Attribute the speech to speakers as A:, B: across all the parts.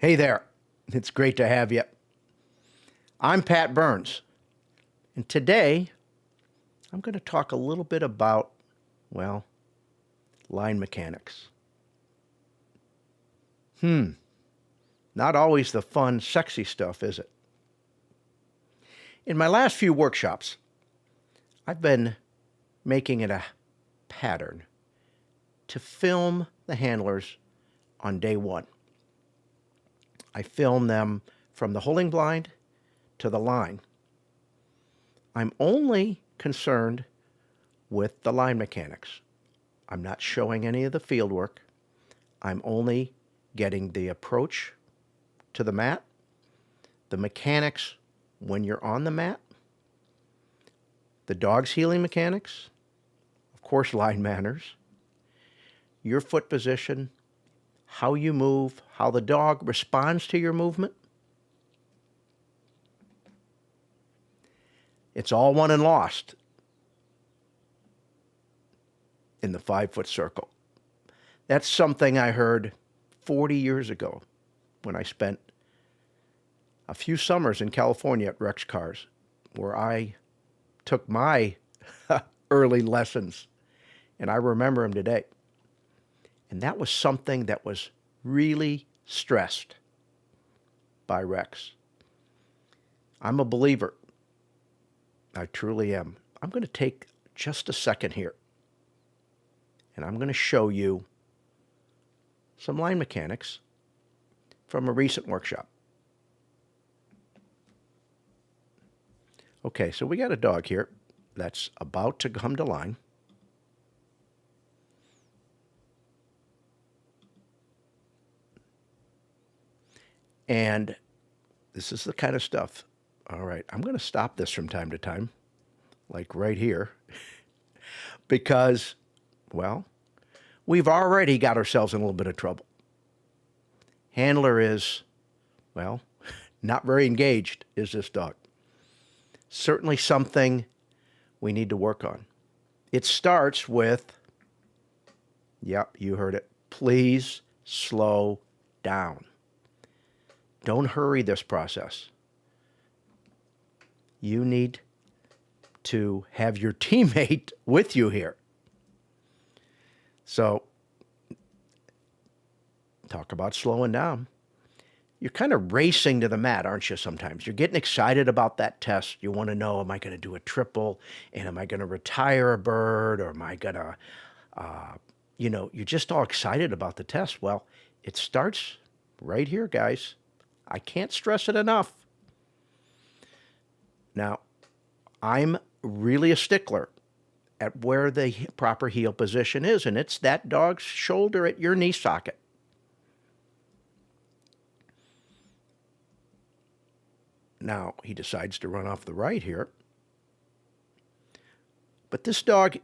A: Hey there, it's great to have you. I'm Pat Burns, and today I'm going to talk a little bit about, well, line mechanics. Not always the fun, sexy stuff, is it? In my last few workshops, I've been making it a pattern to film the handlers on day one. I film them from the holding blind to the line. I'm only concerned with the line mechanics. I'm not showing any of the field work. I'm only getting the approach to the mat, the mechanics when you're on the mat, the dog's heeling mechanics, of course, line manners, your foot position, how you move, how the dog responds to your movement. It's all won and lost in the 5-foot circle. That's something I heard 40 years ago when I spent a few summers in California at Rex Cars, where I took my early lessons, and I remember them today. And that was something that was really stressed by Rex. I'm a believer. I truly am. I'm going to take just a second here, and I'm going to show you some line mechanics from a recent workshop. Okay, so we got a dog here that's about to come to line. And this is the kind of stuff. All right, I'm going to stop this from time to time, like right here, because, well, we've already got ourselves in a little bit of trouble. Handler is, well, not very engaged, is this dog. Certainly something we need to work on. It starts with, yep, you heard it, please slow down. Don't hurry this process. You need to have your teammate with you here. So, talk about slowing down. You're kind of racing to the mat, aren't you, sometimes? You're getting excited about that test. You want to know, am I going to do a triple? And am I going to retire a bird? Or am I going to, you're just all excited about the test. Well, it starts right here, guys. I can't stress it enough. Now, I'm really a stickler at where the proper heel position is, and it's that dog's shoulder at your knee socket. Now, he decides to run off the right here. But this dog,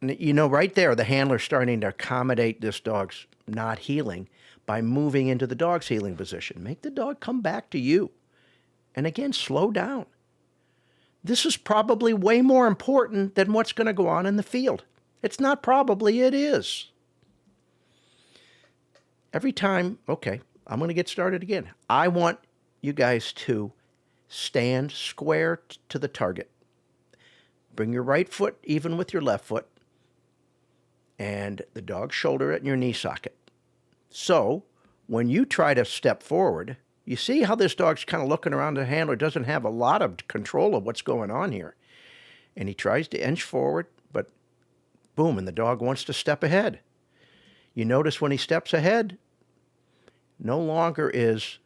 A: right there, the handler's starting to accommodate this dog's not heeling by moving into the dog's heeling position. Make the dog come back to you. And again, slow down. This is probably way more important than what's going to go on in the field. It's not probably, it is. Every time, okay, I'm going to get started again. I want you guys to stand square to the target. Bring your right foot even with your left foot, and the dog's shoulder at your knee socket. So when you try to step forward, you see how this dog's kind of looking around the handler, doesn't have a lot of control of what's going on here. And he tries to inch forward, but boom, and the dog wants to step ahead. You notice when he steps ahead, no longer is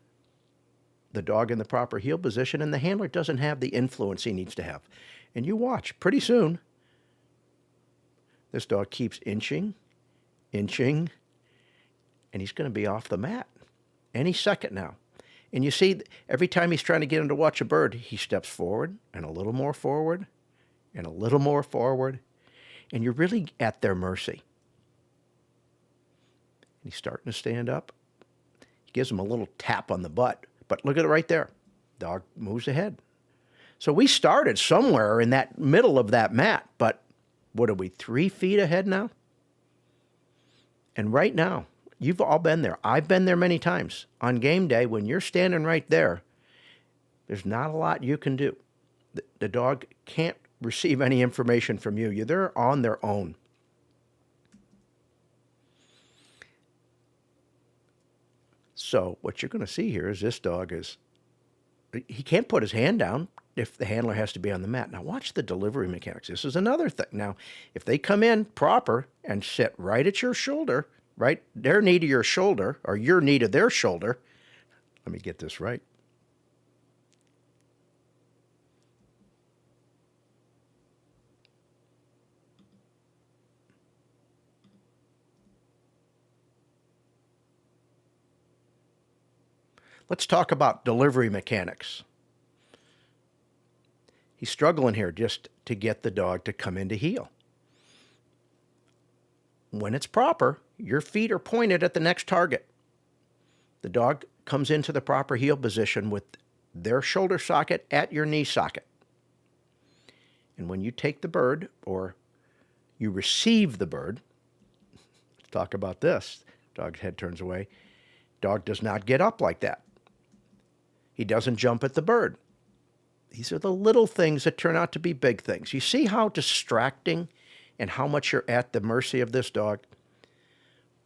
A: the dog in the proper heel position, and the handler doesn't have the influence he needs to have. And you watch, pretty soon, this dog keeps inching, and he's going to be off the mat any second now. And you see, every time he's trying to get him to watch a bird, he steps forward and a little more forward and a little more forward, and you're really at their mercy. And he's starting to stand up. He gives him a little tap on the butt, but look at it right there. Dog moves ahead. So we started somewhere in that middle of that mat, but what are we, 3 feet ahead now? And right now, You've all been there. I've been there many times. On game day, when you're standing right there, there's not a lot you can do. The dog can't receive any information from you. They're on their own. So what you're going to see here is this dog he can't put his hand down if the handler has to be on the mat. Now watch the delivery mechanics. This is another thing. Now, if they come in proper and sit right at your shoulder, right, their knee to your shoulder, or your knee to their shoulder, let me get this right. Let's talk about delivery mechanics. He's struggling here just to get the dog to come into heel. When it's proper, your feet are pointed at the next target. The dog comes into the proper heel position with their shoulder socket at your knee socket. And when you take the bird, or you receive the bird, let's talk about this. Dog's head turns away. Dog does not get up like that. He doesn't jump at the bird. These are the little things that turn out to be big things. You see how distracting and how much you're at the mercy of this dog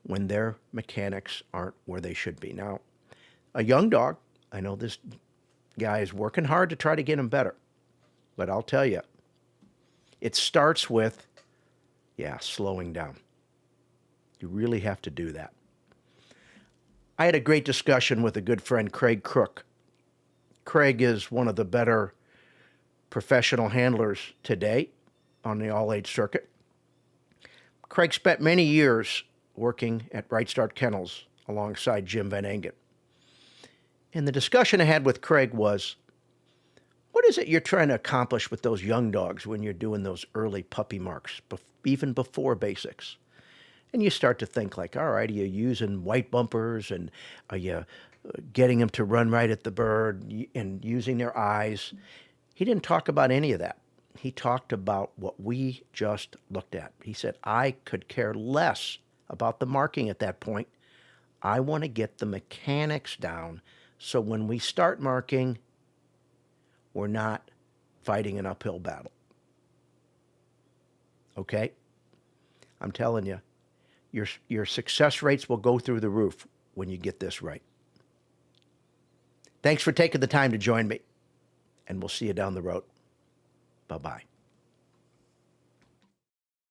A: when their mechanics aren't where they should be. Now, a young dog, I know this guy is working hard to try to get him better, but I'll tell you, it starts with, slowing down. You really have to do that. I had a great discussion with a good friend, Crook. Craig is one of the better professional handlers today on the all-age circuit. Craig spent many years working at Right Start Kennels alongside Jim Van Engen. And the discussion I had with Craig was, what is it you're trying to accomplish with those young dogs when you're doing those early puppy marks, even before basics? And you start to think like, all right, are you using white bumpers, and are you getting them to run right at the bird and using their eyes? He didn't talk about any of that. He talked about what we just looked at. He said, I could care less about the marking at that point. I want to get the mechanics down so when we start marking, we're not fighting an uphill battle. Okay? I'm telling you, your success rates will go through the roof when you get this right. Thanks for taking the time to join me, and we'll see you down the road. Bye-bye.